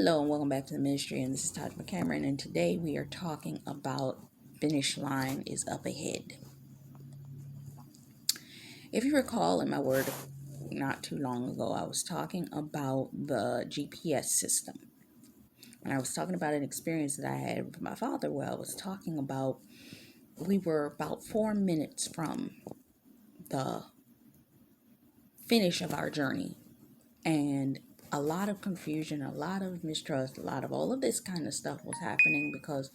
Hello and welcome back to the ministry, and this is Taj McCameron, and today we are talking about finish line is up ahead. If you recall in my word not too long ago, I was talking about the GPS system, and I was talking about an experience that I had with my father where I was talking about we were about 4 minutes from the finish of our journey, and a lot of confusion, a lot of mistrust, a lot of all of this kind of stuff was happening because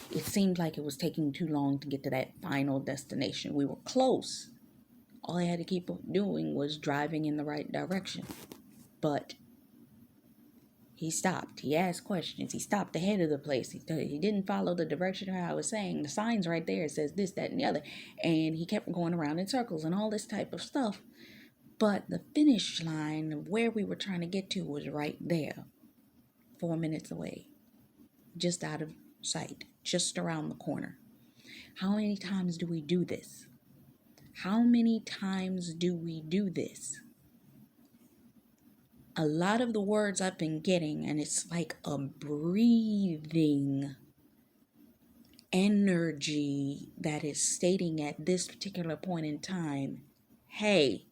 it seemed like it was taking too long to get to that final destination. We were close. All I had to keep doing was driving in the right direction. But he stopped. He asked questions. He stopped ahead of the place. He didn't follow the direction of how I was saying. The sign's right there. It says this, that, and the other. And he kept going around in circles and all this type of stuff. But the finish line of where we were trying to get to was right there, 4 minutes away, just out of sight, just around the corner. How many times do we do this? How many times do we do this? A lot of the words I've been getting, and it's like a breathing energy that is stating at this particular point in time, hey,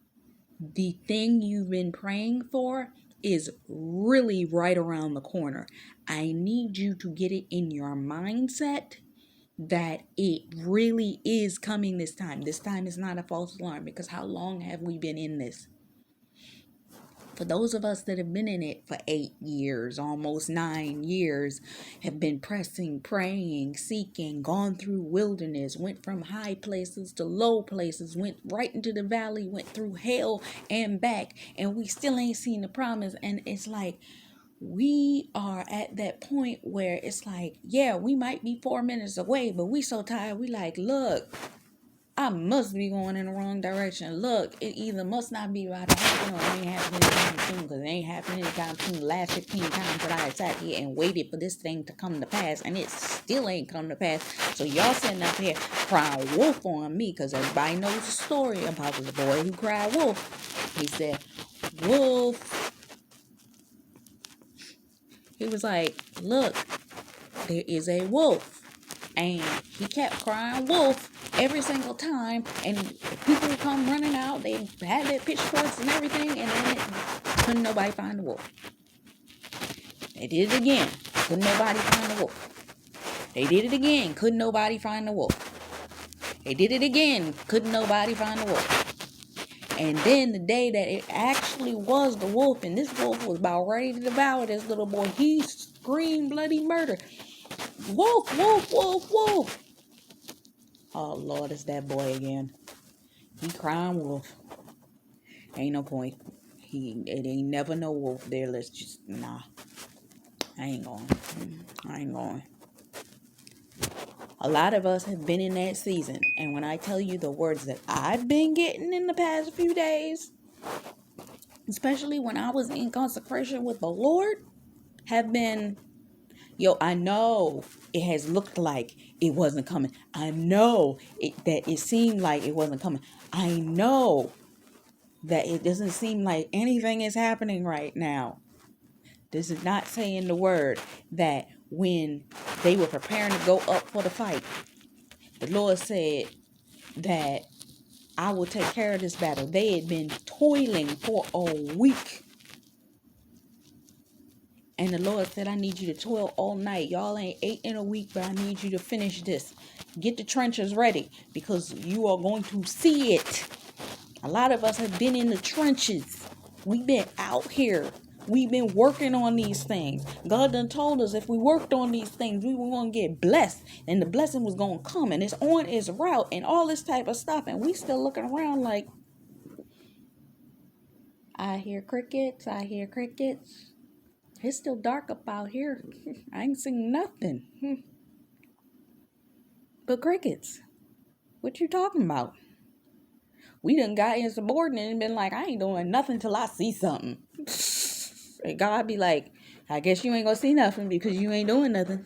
the thing you've been praying for is really right around the corner. I need you to get it in your mindset that it really is coming this time. This time is not a false alarm, because how long have we been in this? For those of us that have been in it for 8 years, almost 9 years, have been pressing, praying, seeking, gone through wilderness, went from high places to low places, went right into the valley, went through hell and back, and we still ain't seen the promise. And it's like, we are at that point where it's like, yeah, we might be 4 minutes away, but we so tired, we like, look, I must be going in the wrong direction. Look, it either must not be about to happen or it ain't happening anytime soon, because it ain't happening anytime soon. The last 15 times that I sat here and waited for this thing to come to pass, and it still ain't come to pass. So y'all sitting up here crying wolf on me, because everybody knows the story about the boy who cried wolf. He said, wolf. He was like, look, there is a wolf. And he kept crying wolf every single time, and people would come running out. They had their pitchforks and everything, and then couldn't nobody find the wolf. They did it again. Couldn't nobody find the wolf. They did it again. Couldn't nobody find the wolf. They did it again. Couldn't nobody find the wolf. And then the day that it actually was the wolf, and this wolf was about ready to devour this little boy, he screamed bloody murder. Wolf, wolf, wolf, wolf. Oh, Lord, it's that boy again. He crying wolf. Ain't no point. It ain't never no wolf there. Let's just, nah. I ain't going. A lot of us have been in that season. And when I tell you the words that I've been getting in the past few days, especially when I was in consecration with the Lord, have been, I know it has looked like it wasn't coming. I know that it seemed like it wasn't coming. I know that it doesn't seem like anything is happening right now. This is not saying the word that when they were preparing to go up for the fight, the Lord said that I will take care of this battle. They had been toiling for a week. And the Lord said, I need you to toil all night. Y'all ain't ate in a week, but I need you to finish this. Get the trenches ready, because you are going to see it. A lot of us have been in the trenches. We've been out here. We've been working on these things. God done told us if we worked on these things, we were going to get blessed. And the blessing was going to come. And it's on its route and all this type of stuff. And we still looking around like, I hear crickets. I hear crickets. It's still dark up out here. I ain't seen nothing. But crickets. What you talking about? We done got insubordinate and been like, I ain't doing nothing till I see something. And God be like, I guess you ain't gonna see nothing because you ain't doing nothing.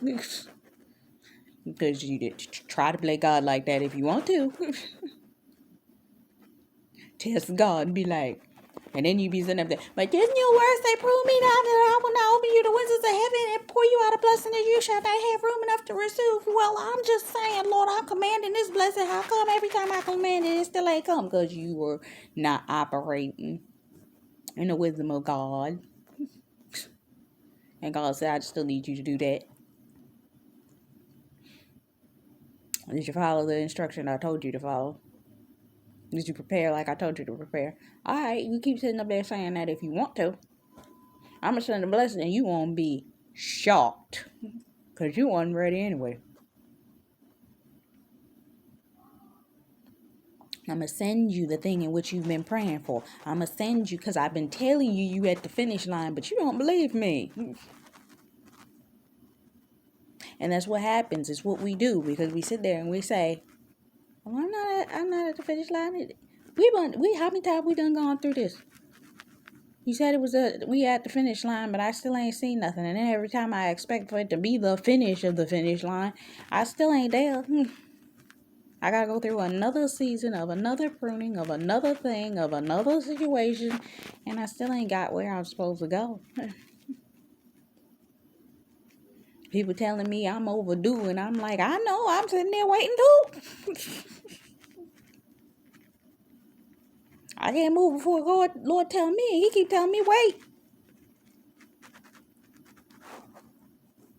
Because you try to play God like that if you want to. Test God and be like, and then you be sitting up there, but didn't your word say, prove me now that I will not open you the windows of heaven wish I had room enough to receive. Well, I'm just saying, Lord, I'm commanding this blessing. How come every time I command it, it still ain't come? Because you were not operating in the wisdom of God. And God said, I still need you to do that. Did you follow the instruction I told you to follow? Did you prepare like I told you to prepare? Alright, you keep sitting up there saying that if you want to. I'm going to send a blessing and you won't be shocked. Because you wasn't ready anyway. I'm going to send you the thing in which you've been praying for. I'm going to send you because I've been telling you at the finish line, but you don't believe me. And that's what happens. It's what we do because we sit there and we say, well, I'm not at the finish line. How many times we done gone through this? You said we at the finish line, but I still ain't seen nothing. And then every time I expect for it to be the finish of the finish line, I still ain't there. I gotta go through another season of another pruning, of another thing, of another situation, and I still ain't got where I'm supposed to go. People telling me I'm overdue, and I'm like, I know, I'm sitting there waiting too. I can't move before Lord tell me. He keep telling me, wait.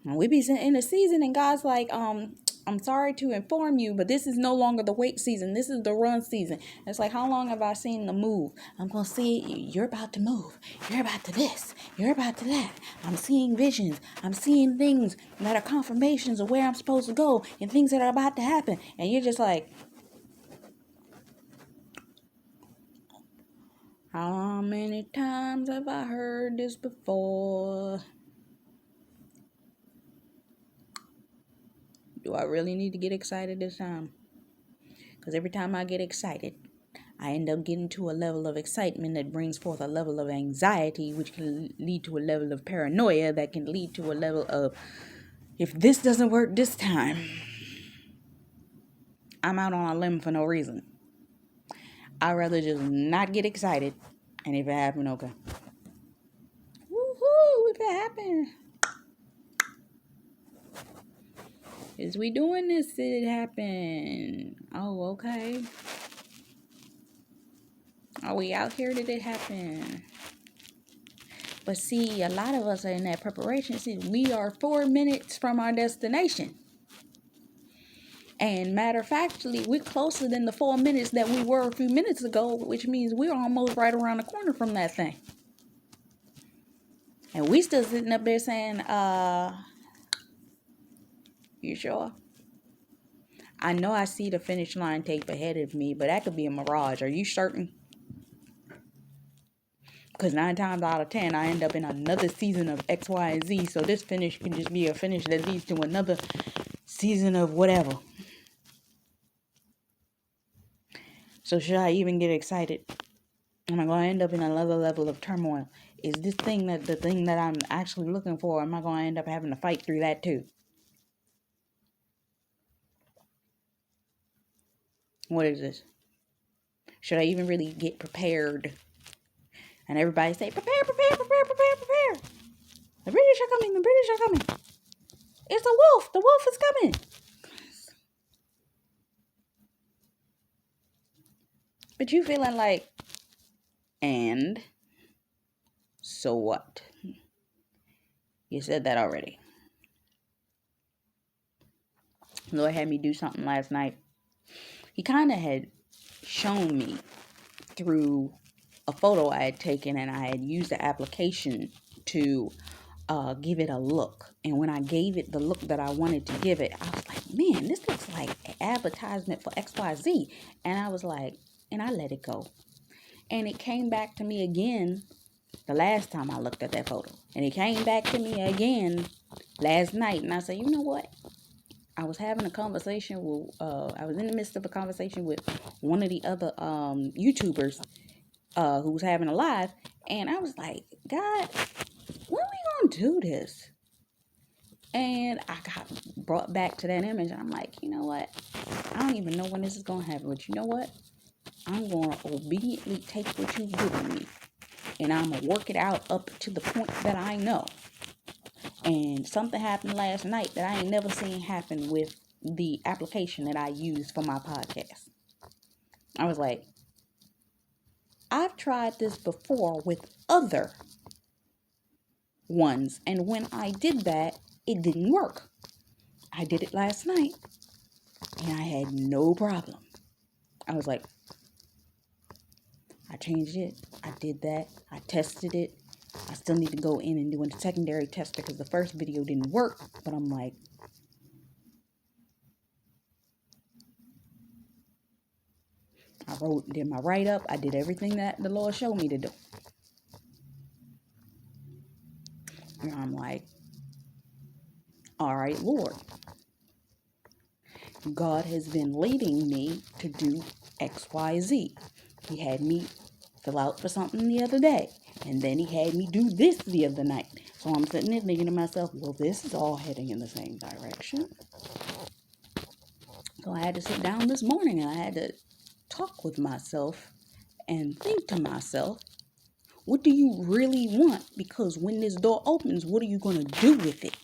And we be in a season, and God's like, I'm sorry to inform you, but this is no longer the wait season. This is the run season. It's like, how long have I seen the move? I'm going to see you're about to move. You're about to this. You're about to that. I'm seeing visions. I'm seeing things that are confirmations of where I'm supposed to go and things that are about to happen. And you're just like, how many times have I heard this before? Do I really need to get excited this time? Because every time I get excited, I end up getting to a level of excitement that brings forth a level of anxiety, which can lead to a level of paranoia that can lead to a level of, if this doesn't work this time, I'm out on a limb for no reason. I'd rather just not get excited, and if it happen, okay. Woohoo! If it happen. Is we doing this? Did it happen? Oh, okay. Are we out here? Did it happen? But see, a lot of us are in that preparation. See, we are 4 minutes from our destination. And matter of factly, we're closer than the 4 minutes that we were a few minutes ago, which means we're almost right around the corner from that thing. And we still sitting up there saying, you sure? I know I see the finish line tape ahead of me, but that could be a mirage. Are you certain? Because 9 times out of 10, I end up in another season of X, Y, and Z. So this finish can just be a finish that leads to another season of whatever. So should I even get excited? Am I going to end up in another level of turmoil? Is this thing the thing that I'm actually looking for? Am I going to end up having to fight through that too? What is this? Should I even really get prepared? And everybody say, prepare, prepare, prepare, prepare, prepare. The British are coming, the British are coming. It's the wolf is coming. But you feeling like, and so what? You said that already. Lord had me do something last night. He kind of had shown me through a photo I had taken, and I had used the application to give it a look. And when I gave it the look that I wanted to give it, I was like, man, this looks like an advertisement for XYZ. And I was like, and I let it go. And it came back to me again the last time I looked at that photo. And it came back to me again last night. And I said, you know what? I was having a conversation with, I was in the midst of a conversation with one of the other YouTubers who was having a live. And I was like, God, when are we going to do this? And I got brought back to that image. I'm like, you know what? I don't even know when this is going to happen. But you know what? I'm going to obediently take what you've given me. And I'm going to work it out up to the point that I know. And something happened last night that I ain't never seen happen with the application that I use for my podcast. I was like, I've tried this before with other ones, and when I did that, it didn't work. I did it last night, and I had no problem. I was like, I changed it, I did that, I tested it. I still need to go in and do a secondary test because the first video didn't work, but I'm like, did my write-up, I did everything that the Lord showed me to do. And I'm like, all right, Lord, God has been leading me to do XYZ. He had me fill out for something the other day, and then he had me do this the other night. So I'm sitting there thinking to myself, well, this is all heading in the same direction. So I had to sit down this morning and I had to talk with myself and think to myself, what do you really want? Because when this door opens, what are you going to do with it?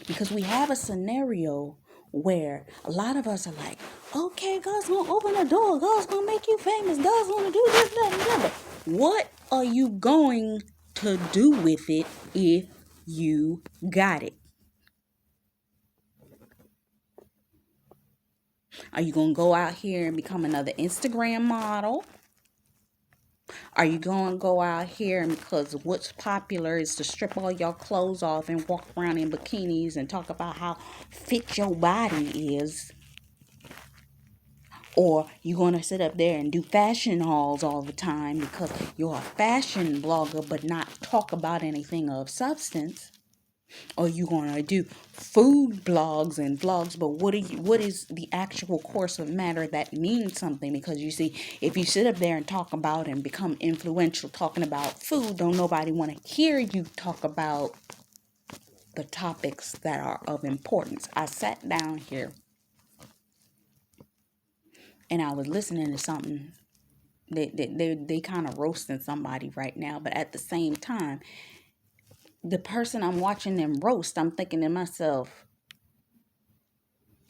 Because we have a scenario where a lot of us are like, okay, God's going to open the door. God's going to make you famous. God's going to do this, that, and the other. What are you going to do with it if you got it? Are you going to go out here and become another Instagram model? Are you going to go out here and because what's popular is to strip all your clothes off and walk around in bikinis and talk about how fit your body is? Or you going to sit up there and do fashion hauls all the time because you're a fashion blogger but not talk about anything of substance? Or you going to do food blogs and vlogs, but what is the actual course of matter that means something? Because you see, if you sit up there and talk about and become influential talking about food, don't nobody want to hear you talk about the topics that are of importance. I sat down here and I was listening to something. They kind of roasting somebody right now, but at the same time, the person I'm watching them roast, I'm thinking to myself,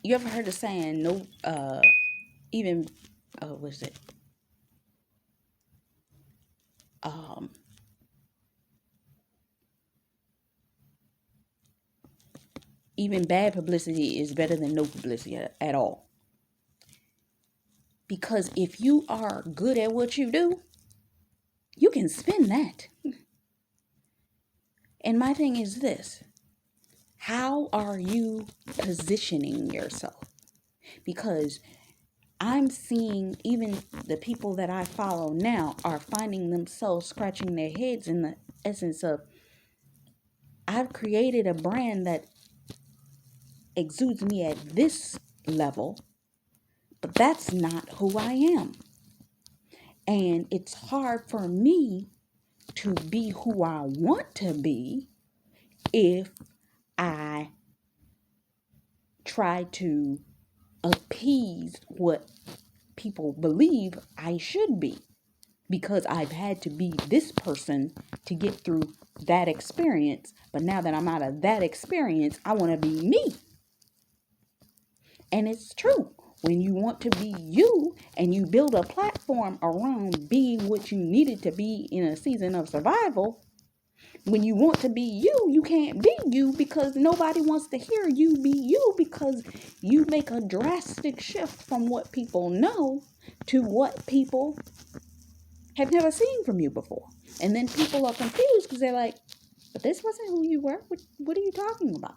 you ever heard the saying, no, even, what is it? Even bad publicity is better than no publicity at all. Because if you are good at what you do, you can spin that. And my thing is this: how are you positioning yourself? Because I'm seeing even the people that I follow now are finding themselves scratching their heads in the essence of, I've created a brand that exudes me at this level, but that's not who I am. And it's hard for me to be who I want to be if I try to appease what people believe I should be. Because I've had to be this person to get through that experience. But now that I'm out of that experience, I want to be me. And it's true. When you want to be you and you build a platform around being what you needed to be in a season of survival, when you want to be you, you can't be you because nobody wants to hear you be you because you make a drastic shift from what people know to what people have never seen from you before. And then people are confused because they're like, but this wasn't who you were. What are you talking about?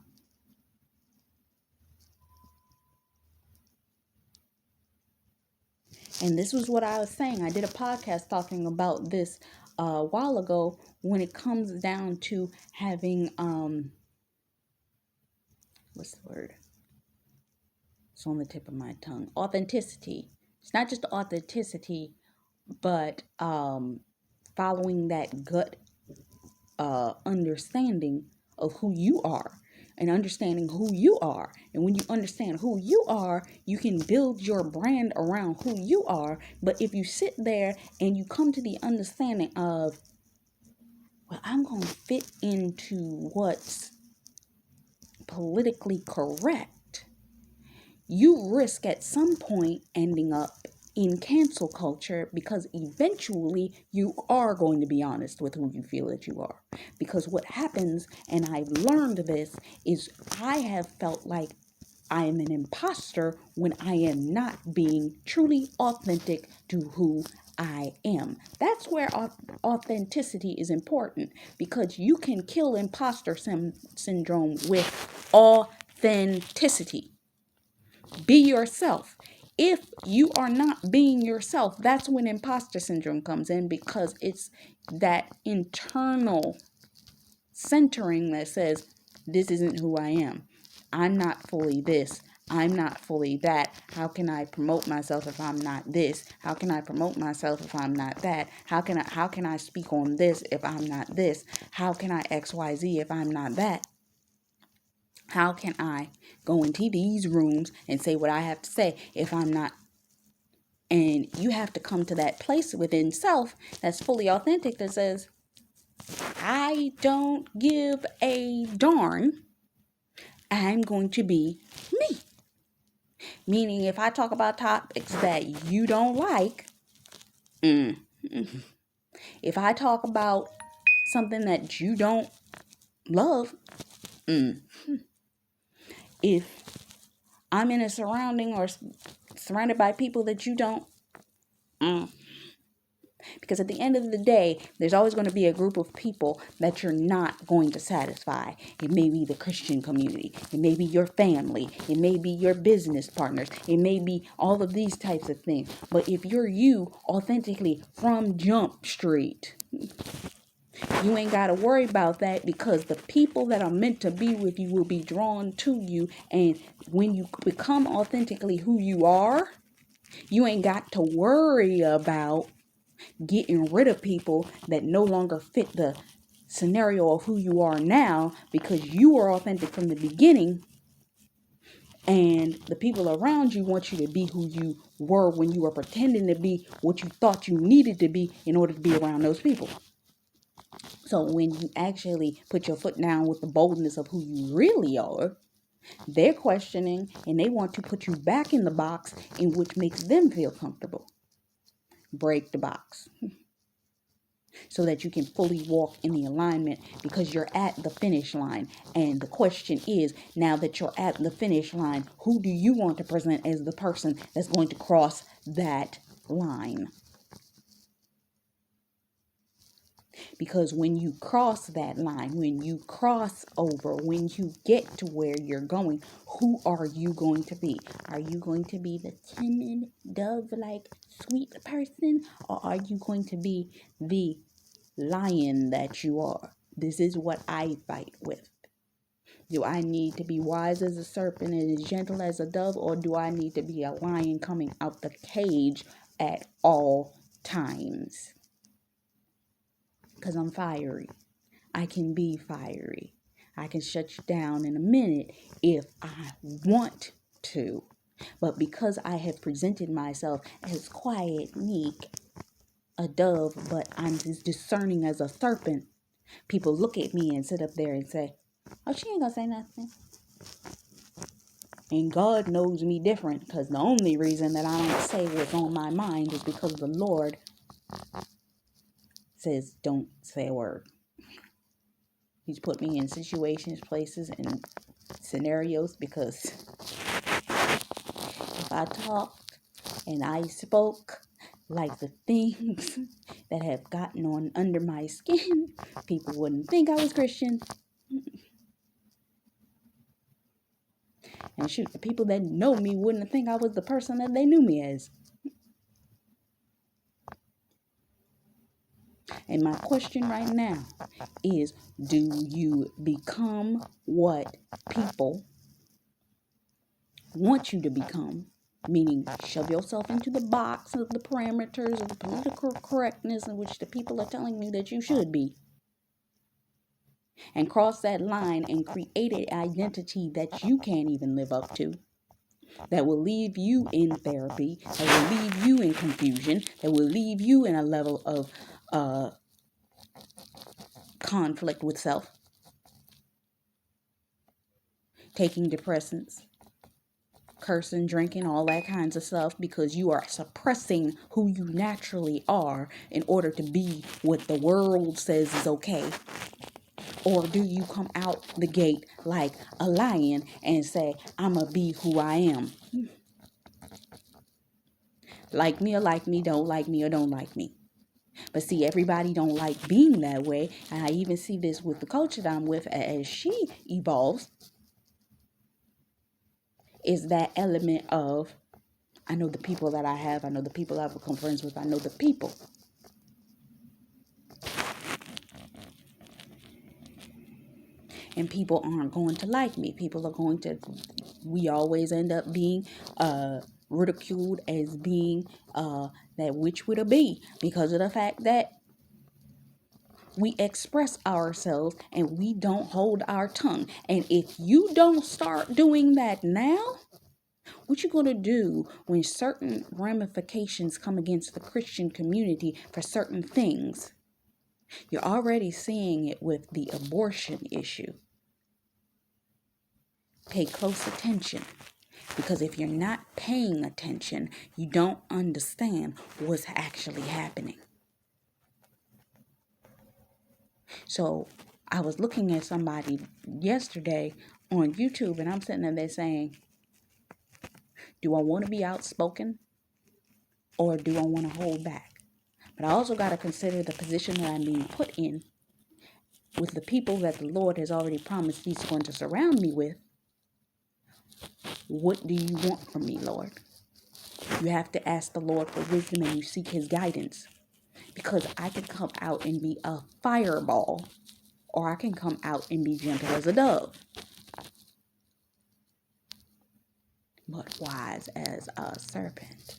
And this was what I was saying. I did a podcast talking about this a while ago when it comes down to having, what's the word? It's on the tip of my tongue. Authenticity. It's not just authenticity, but following that gut understanding of who you are and understanding who you are. And when you understand who you are, you can build your brand around who you are. But if you sit there and you come to the understanding of, well, I'm going to fit into what's politically correct, you risk at some point ending up in cancel culture, because eventually you are going to be honest with who you feel that you are. Because what happens, and I've learned this, is I have felt like I am an imposter when I am not being truly authentic to who I am. That's where authenticity is important, because you can kill imposter syndrome with authenticity. Be yourself. If you are not being yourself, that's when imposter syndrome comes in, because it's that internal centering that says, this isn't who I am. I'm not fully this. I'm not fully that. How can I promote myself if I'm not this? How can I promote myself if I'm not that? How can I speak on this if I'm not this? How can I XYZ if I'm not that? How can I go into these rooms and say what I have to say if I'm not? And you have to come to that place within self that's fully authentic, that says, I don't give a darn. I'm going to be me. Meaning, if I talk about topics that you don't like, if I talk about something that you don't love, if I'm in a surrounding or surrounded by people that you don't, because at the end of the day, there's always going to be a group of people that you're not going to satisfy. It may be the Christian community. It may be your family. It may be your business partners. It may be all of these types of things. But if you're you authentically from Jump Street, you ain't got to worry about that, because the people that are meant to be with you will be drawn to you. And when you become authentically who you are, you ain't got to worry about getting rid of people that no longer fit the scenario of who you are now, because you were authentic from the beginning, and the people around you want you to be who you were when you were pretending to be what you thought you needed to be in order to be around those people. So when you actually put your foot down with the boldness of who you really are, they're questioning and they want to put you back in the box in which makes them feel comfortable. Break the box so that you can fully walk in the alignment, because you're at the finish line. And the question is, now that you're at the finish line, who do you want to present as the person that's going to cross that line? Because when you cross that line, when you cross over, when you get to where you're going, who are you going to be? Are you going to be the timid, dove-like, sweet person? Or are you going to be the lion that you are? This is what I fight with. Do I need to be wise as a serpent and as gentle as a dove? Or do I need to be a lion coming out the cage at all times? Because I'm fiery. I can be fiery. I can shut you down in a minute if I want to. But because I have presented myself as quiet, meek, a dove, but I'm as discerning as a serpent, people look at me and sit up there and say, oh, she ain't gonna say nothing. And God knows me different, because the only reason that I don't say what's on my mind is because the Lord says don't say a word. He's put me in situations, places, and scenarios, because if I talked and I spoke like the things that have gotten on under my skin, people wouldn't think I was Christian. And shoot, the people that know me wouldn't think I was the person that they knew me as. And my question right now is, do you become what people want you to become? Meaning, shove yourself into the box of the parameters of the political correctness in which the people are telling you that you should be. And cross that line and create an identity that you can't even live up to. That will leave you in therapy, that will leave you in confusion, that will leave you in a level of conflict with self, taking depressants, cursing, drinking, all that kinds of stuff, because you are suppressing who you naturally are in order to be what the world says is okay? Or do you come out the gate like a lion and say, I'm going to be who I am? Like me or like me, don't like me or don't like me. But see, everybody don't like being that way. And I even see this with the coach that I'm with as she evolves, is that element of, I know the people that I have, I know the people I've become friends with, I know the people. And people aren't going to like me. People are going to, we always end up being ridiculed as being that witch with a bee, because of the fact that we express ourselves and we don't hold our tongue. And if you don't start doing that now, what you going to do when certain ramifications come against the Christian community for certain things? You're already seeing it with the abortion issue. Pay close attention, because if you're not paying attention, you don't understand what's actually happening. So I was looking at somebody yesterday on YouTube, and I'm sitting there saying, do I want to be outspoken or do I want to hold back? But I also got to consider the position that I'm being put in with the people that the Lord has already promised He's going to surround me with. What do you want from me, Lord? You have to ask the Lord for wisdom and you seek His guidance. Because I can come out and be a fireball, or I can come out and be gentle as a dove, but wise as a serpent.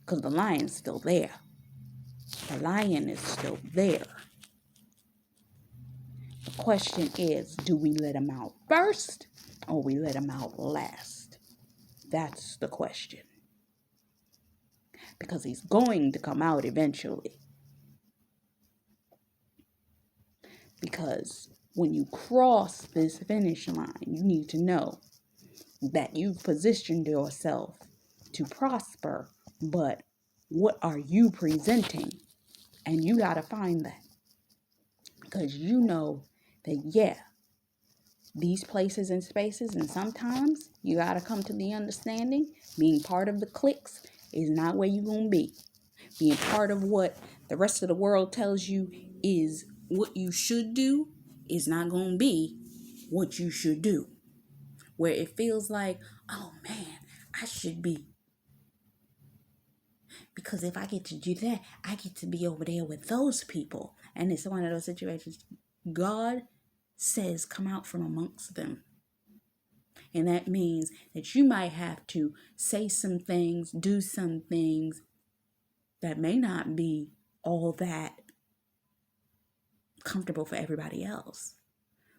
Because the lion's still there. The lion is still there. The question is, do we let him out first or we let him out last? That's the question. Because he's going to come out eventually. Because when you cross this finish line, you need to know that you've positioned yourself to prosper, but what are you presenting? And you got to find that. Because you know that, yeah, these places and spaces, and sometimes you got to come to the understanding, being part of the cliques is not where you're going to be. Being part of what the rest of the world tells you is what you should do is not going to be what you should do. Where it feels like, oh man, I should be. Because if I get to do that, I get to be over there with those people. And it's one of those situations. God says, come out from amongst them. And that means that you might have to say some things, do some things that may not be all that comfortable for everybody else.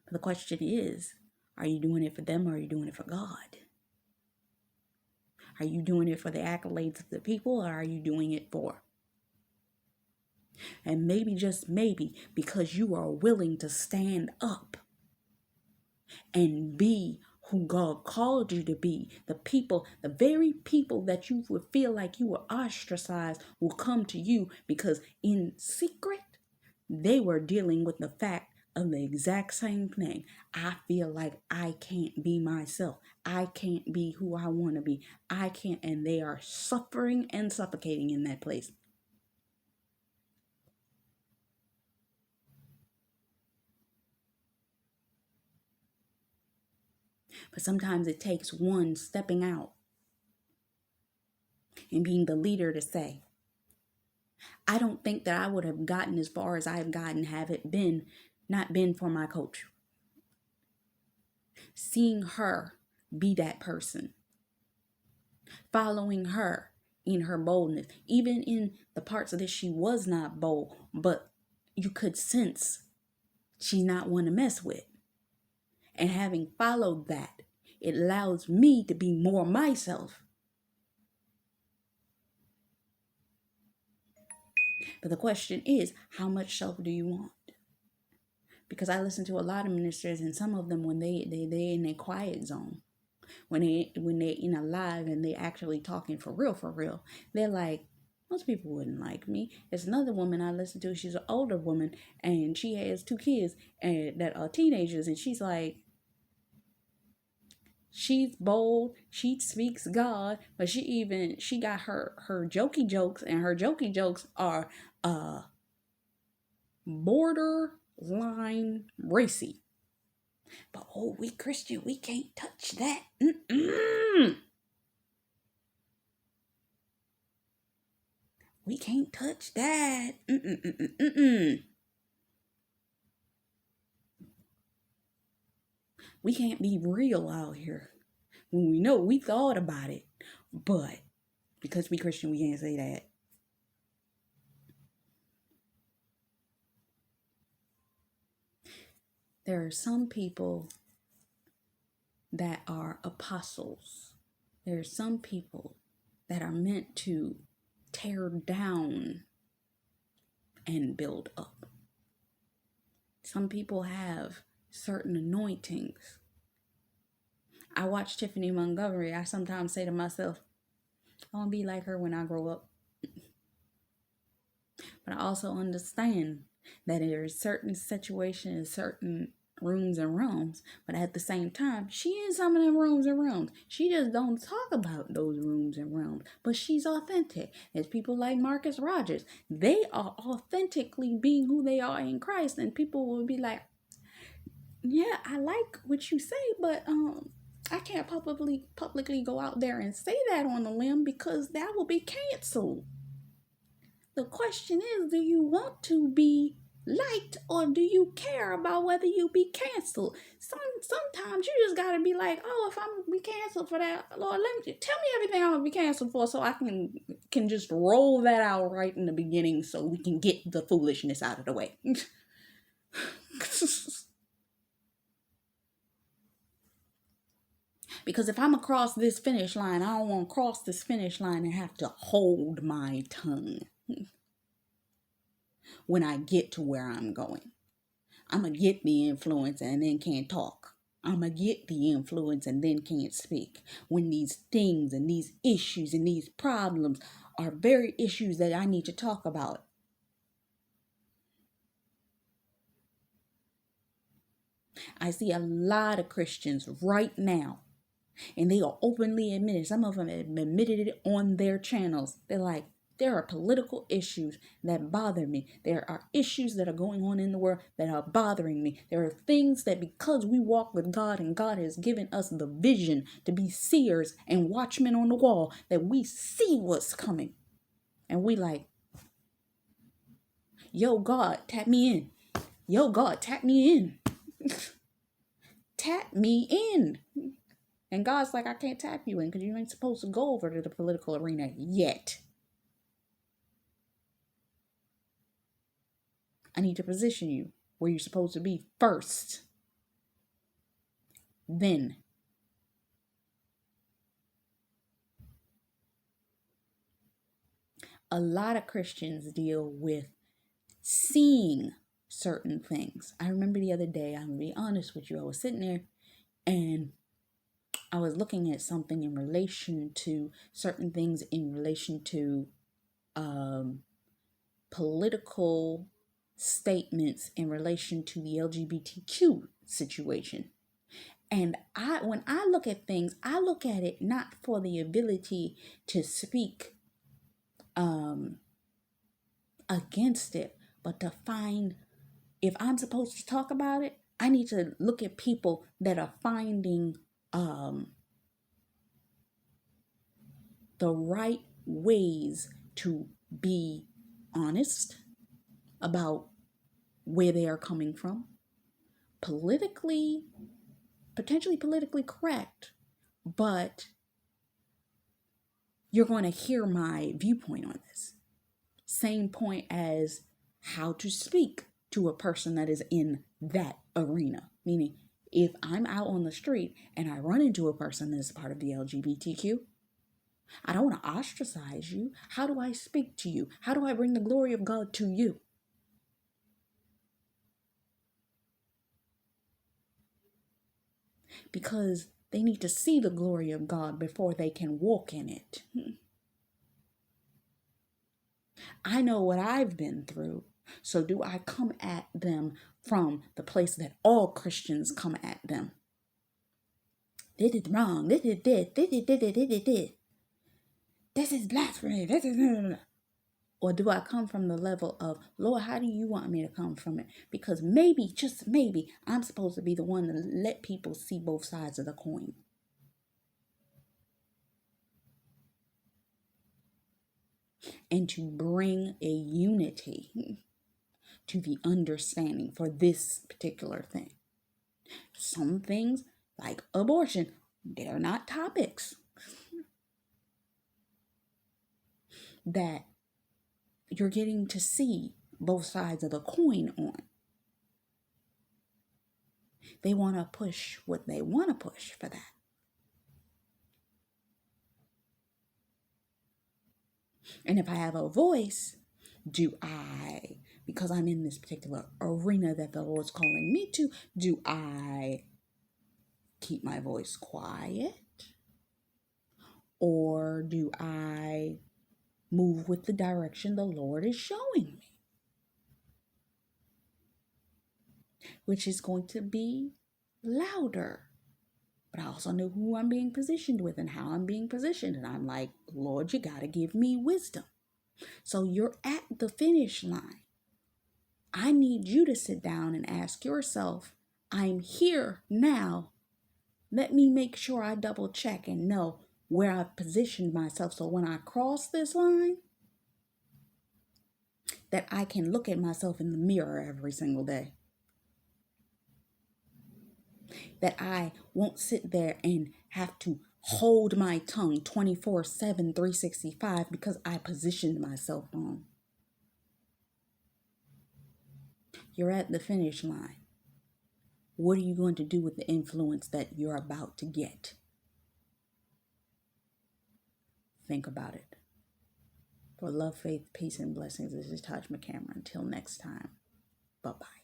But the question is, are you doing it for them or are you doing it for God? Are you doing it for the accolades of the people, or are you doing it for? And maybe, just maybe, because you are willing to stand up and be who God called you to be, the people, the very people that you would feel like you were ostracized will come to you, because in secret, they were dealing with the fact of the exact same thing. I feel like I can't be myself. I can't be who I want to be. I can't, and they are suffering and suffocating in that place. But sometimes it takes one stepping out and being the leader to say, I don't think that I would have gotten as far as I have gotten have it been not been for my coach. Seeing her be that person, following her in her boldness, even in the parts of this she was not bold, but you could sense she's not one to mess with. And having followed that, it allows me to be more myself. But the question is, how much self do you want? Because I listen to a lot of ministers, and some of them, when they in a quiet zone, when they in a live and they actually talking for real, they're like, most people wouldn't like me. There's another woman I listen to. She's an older woman, and she has 2 kids and that are teenagers, and she's like, she's bold, she speaks God, but she got her jokey jokes, and her jokey jokes are borderline racy. But oh, we Christian, we can't touch that. We can't touch that. We can't be real out here when we know we thought about it, but because we Christian, we can't say that. There are some people that are apostles. There are some people that are meant to tear down and build up. Some people have certain anointings. I watch Tiffany Montgomery. I sometimes say to myself, I want to be like her when I grow up. But I also understand that there are certain situations, certain rooms and realms, but at the same time, she in some of them rooms and realms. She just don't talk about those rooms and realms, but she's authentic. There's people like Marcus Rogers. They are authentically being who they are in Christ, and people will be like, yeah, I like what you say, but I can't publicly go out there and say that on a limb because that will be canceled. The question is, do you want to be liked, or do you care about whether you be canceled? Sometimes you just gotta be like, oh, if I'm gonna be canceled for that, Lord, tell me everything I'm gonna be canceled for, so I can just roll that out right in the beginning, so we can get the foolishness out of the way. Because if I'm across this finish line, I don't want to cross this finish line and have to hold my tongue when I get to where I'm going. I'm going to get the influence and then can't talk. I'm going to get the influence and then can't speak. When these things and these issues and these problems are very issues that I need to talk about. I see a lot of Christians right now, and they are openly admitted. Some of them have admitted it on their channels. They're like, there are political issues that bother me. There are issues that are going on in the world that are bothering me. There are things that, because we walk with God and God has given us the vision to be seers and watchmen on the wall, that we see what's coming. And we like, yo, God, tap me in. Yo, God, tap me in. Tap me in. And God's like, I can't tap you in because you ain't supposed to go over to the political arena yet. I need to position you where you're supposed to be first. Then. A lot of Christians deal with seeing certain things. I remember the other day, I'm going to be honest with you, I was sitting there and I was looking at something in relation to certain things in relation to political statements in relation to the LGBTQ situation. And when I look at things, I look at it not for the ability to speak against it, but to find, if I'm supposed to talk about it, I need to look at people that are finding the right ways to be honest about where they are coming from, potentially politically correct, but you're going to hear my viewpoint on this. Same point as how to speak to a person that is in that arena. Meaning, if I'm out on the street and I run into a person that's part of the LGBTQ, I don't want to ostracize you. How do I speak to you? How do I bring the glory of God to you? because they need to see the glory of God before they can walk in it. I know what I've been through. So do I come at them from the place that all Christians come at them? This is wrong. This is this. This is this. This is this. This is blasphemy. This is... Or do I come from the level of, Lord, how do you want me to come from it? Because maybe, just maybe, I'm supposed to be the one to let people see both sides of the coin. And to bring a unity to the understanding for this particular thing. Some things, like abortion, they're not topics that you're getting to see both sides of the coin on. They want to push what they want to push for that. And if I have a voice, do I, because I'm in this particular arena that the Lord's calling me to, do I keep my voice quiet? Or do I move with the direction the Lord is showing me? Which is going to be louder. But I also know who I'm being positioned with and how I'm being positioned. And I'm like, Lord, you got to give me wisdom. So you're at the finish line. I need you to sit down and ask yourself, I'm here now. Let me make sure I double check and know where I've positioned myself. So when I cross this line, that I can look at myself in the mirror every single day. That I won't sit there and have to hold my tongue 24/7, 365 because I positioned myself wrong. You're at the finish line. What are you going to do with the influence that you're about to get? Think about it. For love, faith, peace, and blessings, this is Taj McCamera. Until next time, bye-bye.